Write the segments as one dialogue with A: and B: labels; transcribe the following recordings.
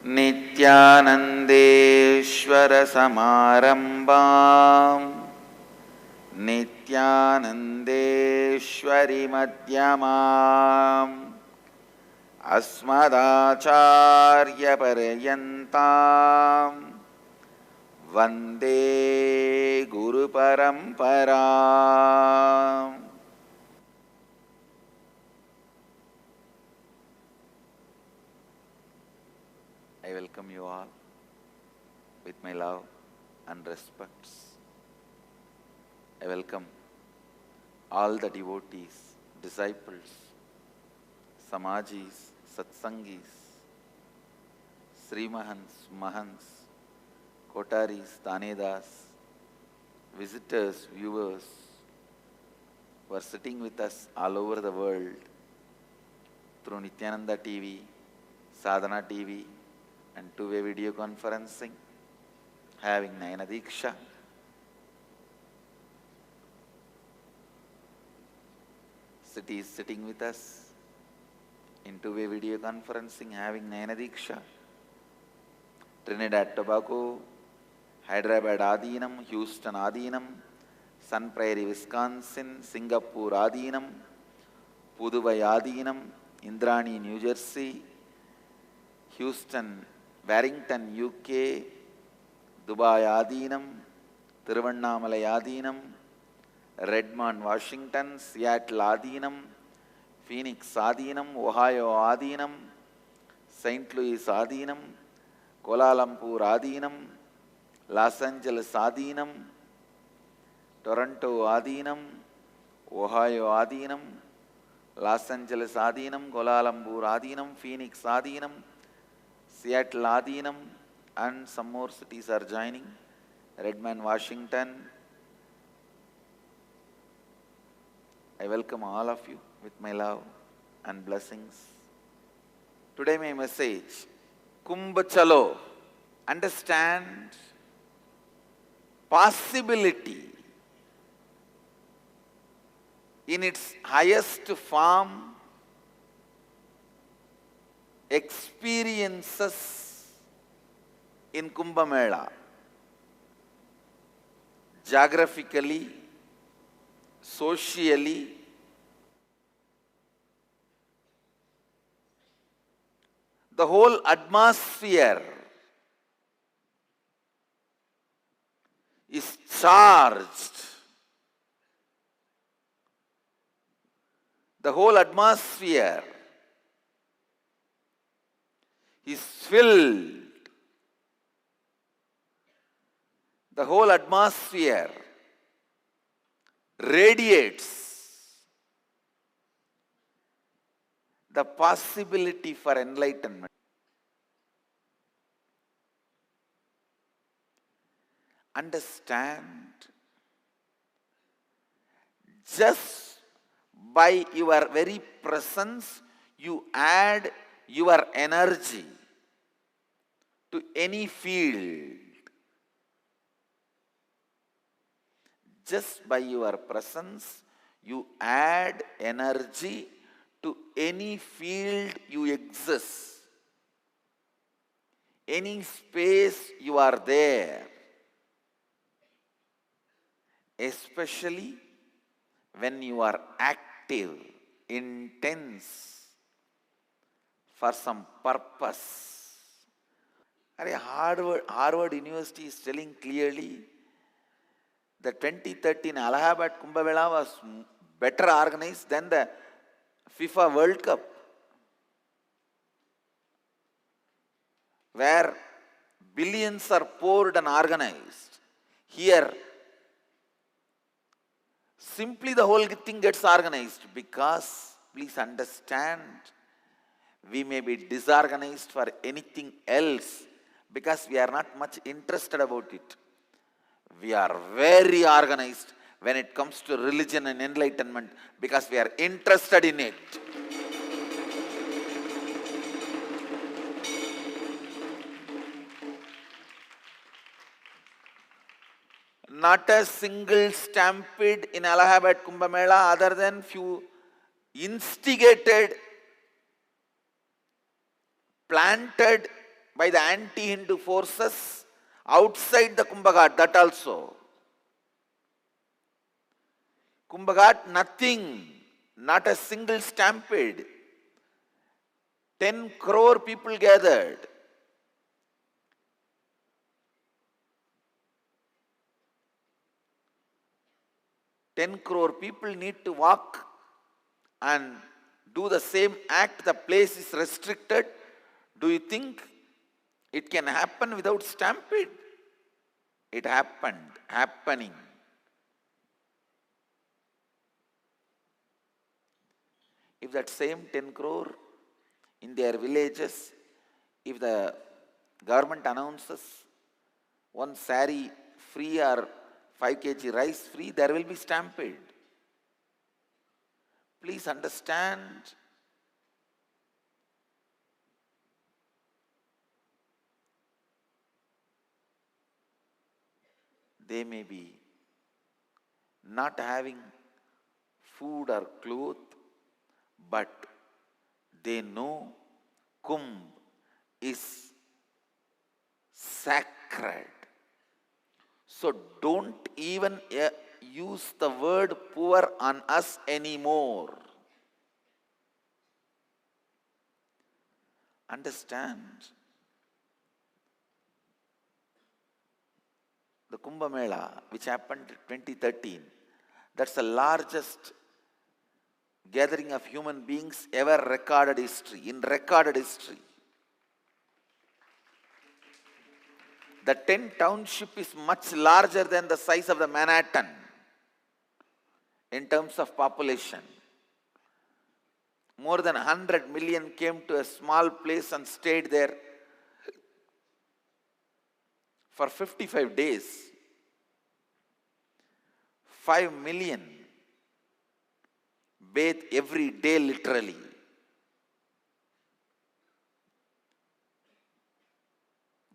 A: नित्यानन्देश्वर समारम्भाम् नित्यानन्देश्वरि मध्यमाम् अस्मदाचार्यपर्यन्ताम् वन्दे गुरुपरम्पराम्। I welcome you all with my love and respects. I welcome all the devotees, disciples, Samajis, Satsangis, Srimahans, Mahants, Kotaris, Tanedas, visitors, viewers who are sitting with us all over the world through Nityananda TV, Sadhana TV and two-way video conferencing, having Nayana Diksha. City is sitting with us in two-way video conferencing, having Nayana Diksha. Trinidad Tobago, Hyderabad Adinam, Houston Adinam, Sun Prairie, Wisconsin, Singapore Adinam, Puduvai Adinam, Indrani, New Jersey, Houston, Warrington, UK, Dubai Adinam, Tiruvannamalai Adinam, Redmond, Washington, Seattle Adinam, Phoenix Adinam, Ohio Adinam, St. Louis Adinam, Kuala Lumpur Adinam, Los Angeles Adinam, Toronto Adinam, Ohio Adinam, Los Angeles Adinam, Kuala Lumpur Adinam, Phoenix Adinam, Seattle Adinam, and some more cities are joining. Redmond, Washington. I welcome all of you with my love and blessings. Today my message, Kumbh Chalo, understand possibility in its highest form, experiences in Kumbh Mela, geographically, socially, the whole atmosphere is charged. The whole atmosphere is filled. The whole atmosphere radiates the possibility for enlightenment. Understand, just by your very presence, you add your energy to any field. Just by your presence, you add energy to any field you exist, any space you are there, especially when you are active, intense, for some purpose. Harvard University is telling clearly the 2013 Allahabad Kumbh Mela was better organized than the FIFA World Cup, where billions are poured and organized. Here, simply the whole thing gets organized because, please understand, we may be disorganized for anything else because we are not much interested about it. We are very organized when it comes to religion and enlightenment because we are interested in it. Not a single stampede in Allahabad Kumbh Mela other than few instigated, planted by the anti-Hindu forces outside the Kumbh Ghat, that also. Kumbh Ghat, nothing, not a single stampede. 10 crore people gathered. Ten crore people need to walk and do the same act. The place is restricted. Do you think it can happen without stampede? It happened, happening. If that same 10 crore in their villages, if the government announces one sari free or 5 kg rice free, there will be stampede. Please understand. They may be not having food or cloth, but they know Kumbh is sacred. So don't even use the word poor on us anymore. Understand? The Kumbh Mela, which happened in 2013, that's the largest gathering of human beings ever recorded in recorded history. The 10 township is much larger than the size of the Manhattan in terms of population. More than 100 million came to a small place and stayed there for 55 days. 5 million bathe every day literally.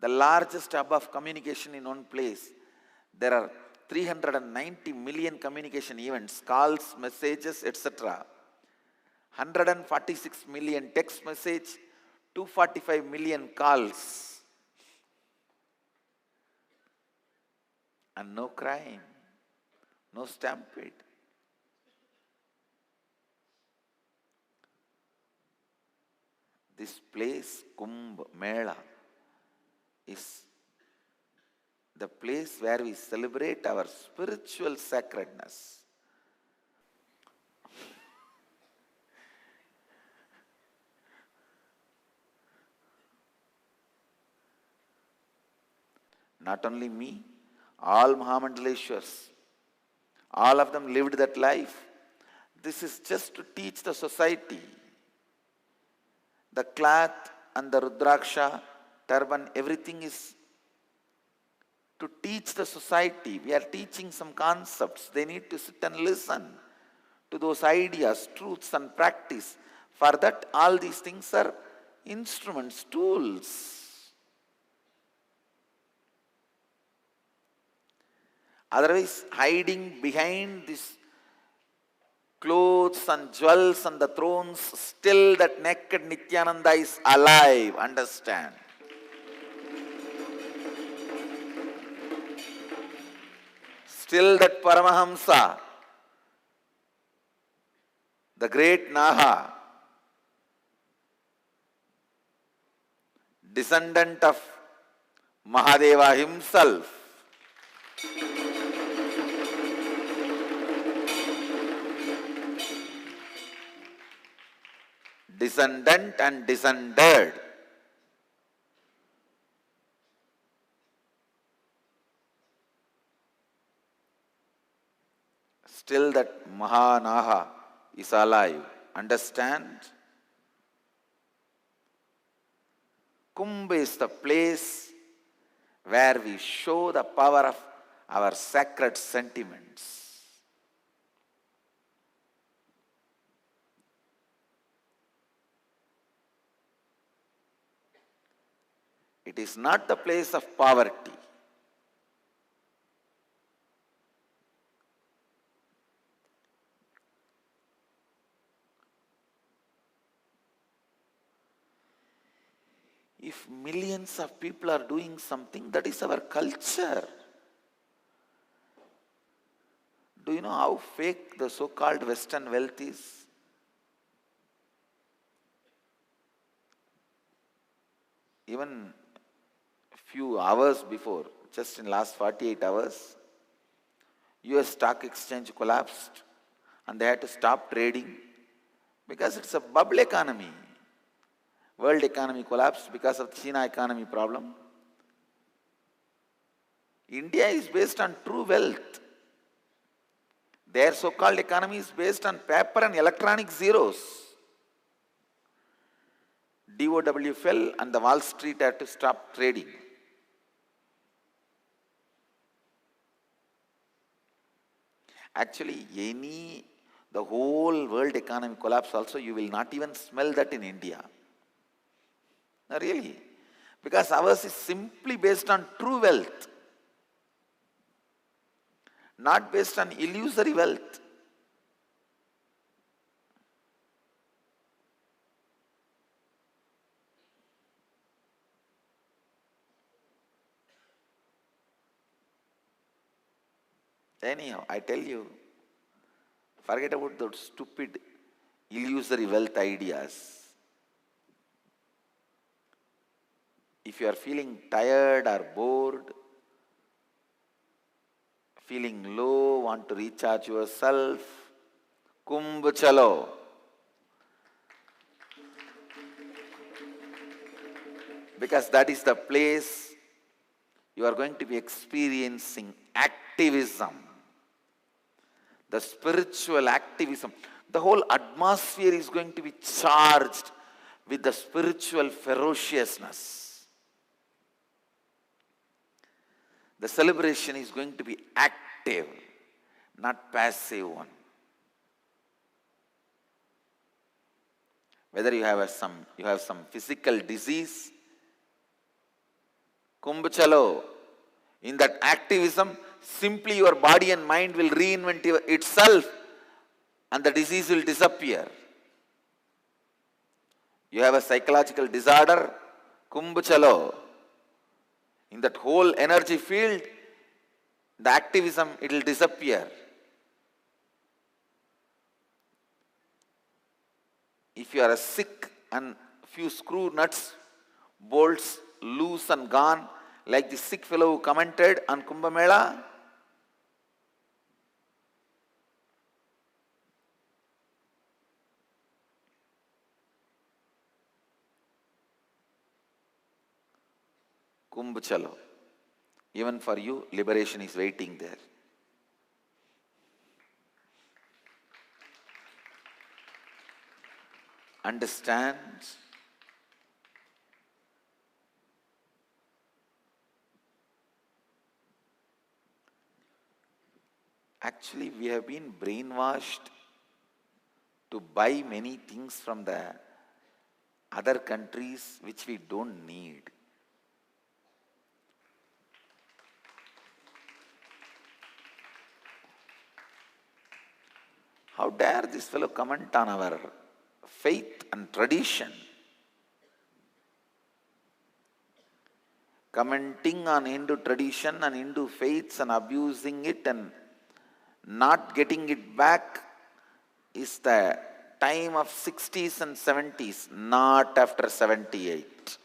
A: The largest hub of communication in one place. There are 390 million communication events, calls, messages, etc. 146 million text message, 245 million calls. And no crime, no stampede. This place, Kumbh Mela, is the place where we celebrate our spiritual sacredness. Not only me, all Mahamandaleshwars, all of them lived that life. This is just to teach the society. The cloth and the Rudraksha, turban, everything is to teach the society. We are teaching some concepts. They need to sit and listen to those ideas, truths and practice. For that, all these things are instruments, tools. Otherwise, hiding behind these clothes and jewels and the thrones, still that naked Nityananda is alive. Understand? Still that Paramahamsa, the great Naha, descendant of Mahadeva himself, descendant and descended, still that Mahanaha is alive. Understand? Kumbh is the place where we show the power of our sacred sentiments. It is not the place of poverty. If millions of people are doing something, that is our culture. Do you know how fake the so-called Western wealth is? Even a few hours before, just in last 48 hours, US stock exchange collapsed and they had to stop trading because it's a bubble economy. World economy collapsed because of the China economy problem. India is based on true wealth. Their so-called economy is based on paper and electronic zeros. DOW fell and the Wall Street had to stop trading. Actually, the whole world economy collapse also, you will not even smell that in India. No, really. Because ours is simply based on true wealth, not based on illusory wealth. Anyhow, I tell you, forget about those stupid illusory wealth ideas. If you are feeling tired or bored, feeling low, want to recharge yourself, Kumbh chalo. Because that is the place you are going to be experiencing activism. The spiritual activism. The whole atmosphere is going to be charged with the spiritual ferociousness. The celebration is going to be active, not passive one. Whether you have some physical disease, Kumbh chalo. In that activism, simply your body and mind will reinvent itself and the disease will disappear. You have a psychological disorder, Kumbh chalo. In that whole energy field, the activism, it will disappear. If you are sick and few screw nuts, bolts loose and gone, like the sick fellow who commented on Kumbh Mela, Kumbh chalo. Even for you, liberation is waiting there. Understand? Actually, we have been brainwashed to buy many things from the other countries which we don't need. How dare this fellow comment on our faith and tradition? Commenting on Hindu tradition and Hindu faiths and abusing it and not getting it back is the time of 60s and 70s, not after 78.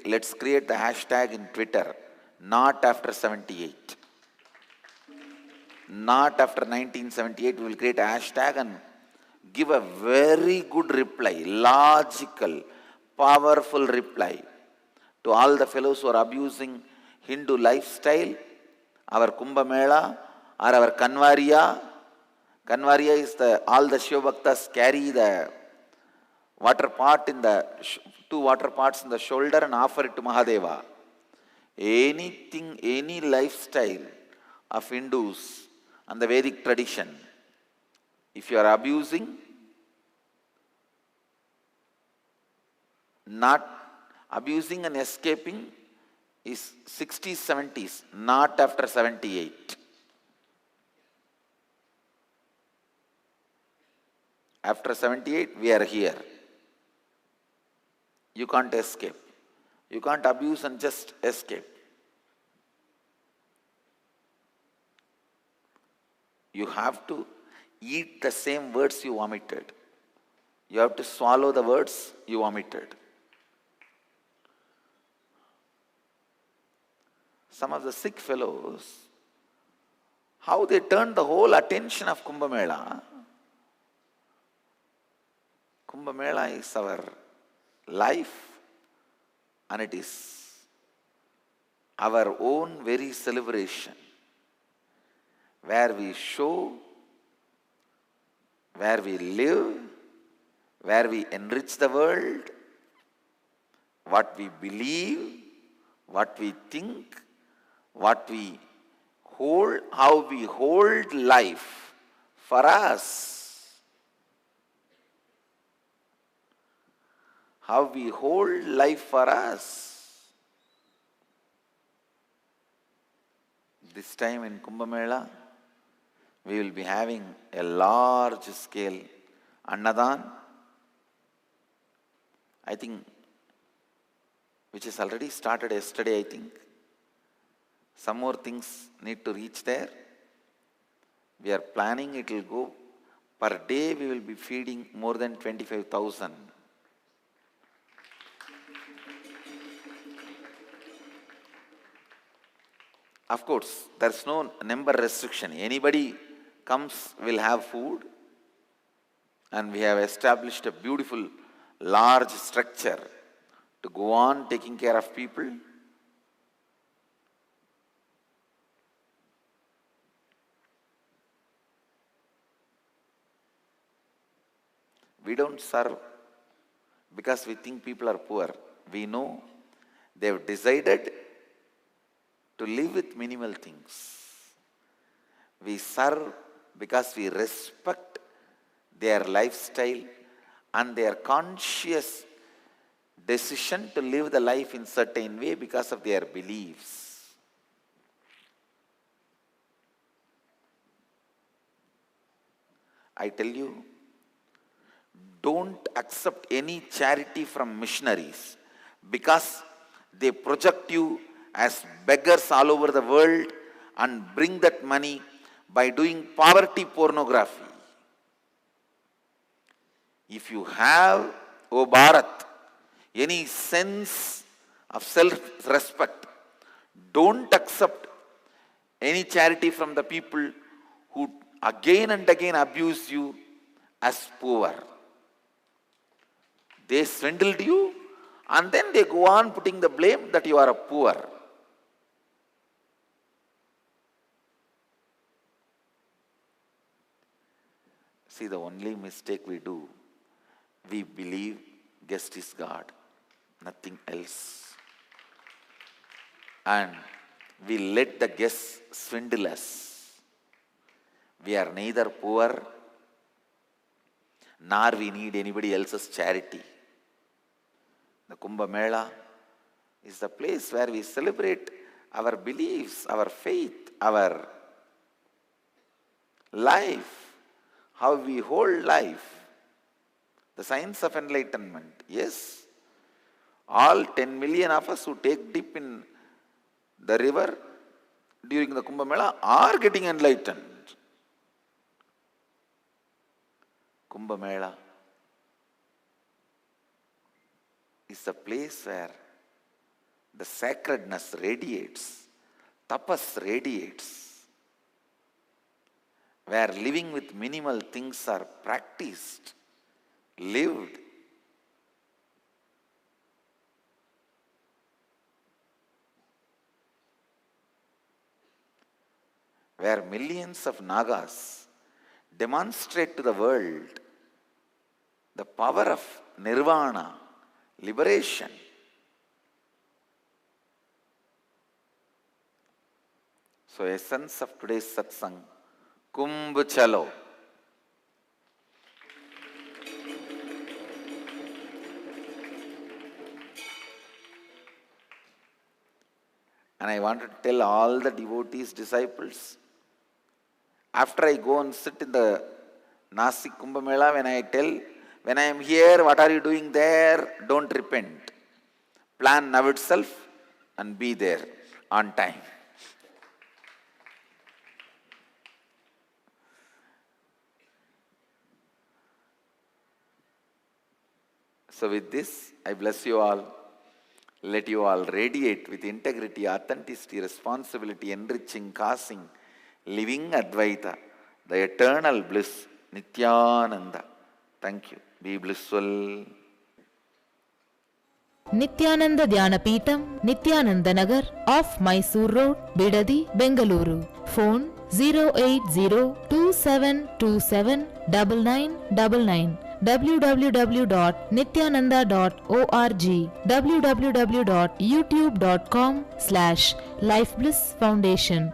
A: Let's create the hashtag in Twitter, not after 78. Not after 1978, we will create a hashtag and give a very good reply, logical, powerful reply to all the fellows who are abusing Hindu lifestyle, our Kumbh Mela or our Kanwariya. Kanwariya is all the Shiva Bhaktas carry the water pot in the two water pots in the shoulder and offer it to Mahadeva. Anything, any lifestyle of Hindus and the Vedic tradition, if you are abusing, not abusing and escaping, is 60s, 70s, not after 78. After 78, we are here. You can't escape. You can't abuse and just escape. You have to eat the same words you vomited. You have to swallow the words you vomited. Some of the Sikh fellows, how they turned the whole attention of Kumbh Mela. Kumbh Mela is our life, and it is our own very celebration, where we show, where we live, where we enrich the world, what we believe, what we think, what we hold, how we hold life for us. How we hold life for us. This time in Kumbh Mela, we will be having a large scale Annadan, I think, which has already started yesterday, I think. Some more things need to reach there. We are planning it will go, per day we will be feeding more than 25,000. Of course, there's no number restriction. Anybody comes will have food, and we have established a beautiful large structure to go on taking care of people. We don't serve because we think people are poor. We know they've decided to live with minimal things. We serve because we respect their lifestyle and their conscious decision to live the life in certain way because of their beliefs. I tell you, don't accept any charity from missionaries because they project you as beggars all over the world and bring that money by doing poverty pornography. If you have, O Bharat, any sense of self-respect, don't accept any charity from the people who again and again abuse you as poor. They swindled you, and then they go on putting the blame that you are a poor. See, the only mistake we do, we believe guest is God, nothing else. And we let the guest swindle us. We are neither poor, nor we need anybody else's charity. The Kumbh Mela is the place where we celebrate our beliefs, our faith, our life, how we hold life, the science of enlightenment. Yes, all 10 million of us who take dip in the river during the Kumbh Mela are getting enlightened. Kumbh Mela is the place where the sacredness radiates, tapas radiates, where living with minimal things are practiced, lived. Where millions of Nagas demonstrate to the world the power of nirvana, liberation. So, essence of today's satsang, Kumbh Chalo. And I want to tell all the devotees, disciples, after I go and sit in the Nasik Kumbh Mela, when I tell, when I am here, what are you doing there? Don't repent. Plan now itself and be there on time. So with this, I bless you all. Let you all radiate with integrity, authenticity, responsibility, enriching, causing, living Advaita, the eternal bliss, Nityananda. Thank you. Be blissful.
B: Nityananda Dhyanapītam, Nityananda Nagar, off Mysore Road, Bidadi, Bengaluru. Phone 08027279999. www.nityananda.org, www.youtube.com/Life Bliss Foundation.